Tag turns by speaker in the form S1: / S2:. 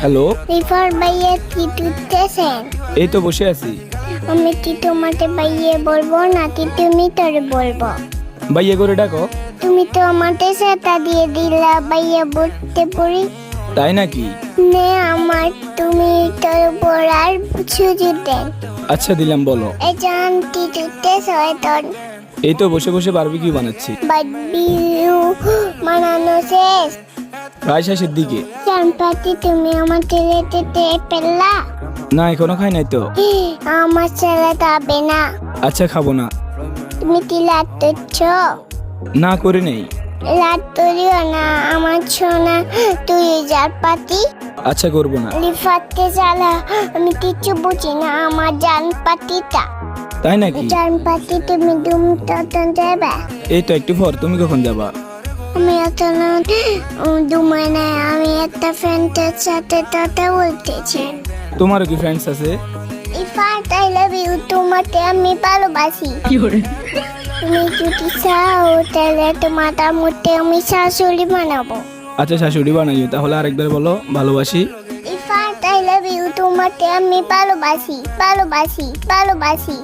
S1: Hello,
S2: রিফার ভাইয়া কি করতেছেন?
S1: এই তো বসে আছি।
S2: আমি কি তোমাকে ভাইয়া বলবো নাকি তুমি তোরে বলবো?
S1: ভাইয়া করে ডাকো।
S2: তুমি তো আমাকে সেটা দিয়ে দিলা ভাইয়া বলতে পড়ি।
S1: তাই নাকি?
S2: নে আমার তুমি তোর বলার সুযোগ দেন।
S1: আচ্ছা দিলাম, বলো।
S2: এই জান কি করতেছ তোর?
S1: এই তো বসে বসে বারবিকিউ বানাচ্ছি।
S2: বারবিকিউ বানানো শেষ?
S1: প্রায় শেষের দিকে।
S2: জানপাতি তুমি আমার ছেলেতে পেলা?
S1: না, এখনো খাই নাই তো।
S2: আমার ছেলে খাবে না।
S1: আচ্ছা, খাবো না।
S2: তুমি কি লাটছ?
S1: না, করে নেই।
S2: লাট করিও না আমার সোনা, তুই যার পাতি।
S1: আচ্ছা, করবো না।
S2: লিফাতে চালা, আমি কিছু বুঝি না আমার জান পাতিটা।
S1: তাই নাকি?
S2: জান পাতি তুমি দুম ততন যাবে?
S1: এই তো একটু পর। তুমি কখন যাবা?
S2: আমি এখন দুমায় না, আমি একটা ফ্রেন্ডের সাথে কথা বলতেছি।
S1: তোমারও কি ফ্রেন্ডস আছে?
S2: ইফাত আই লাভ ইউ, তোমাকে আমি ভালোবাসি। তুমি যদি চাও তাহলে তোমার মধ্যে আমি শাশুড়ি বানাবো।
S1: আচ্ছা, শাশুড়ি বানাইও। তাহলে আরেকবার বলো, ভালোবাসি।
S2: ইফাত আই লাভ ইউ, তোমাকে আমি ভালোবাসি, ভালোবাসি, ভালোবাসি।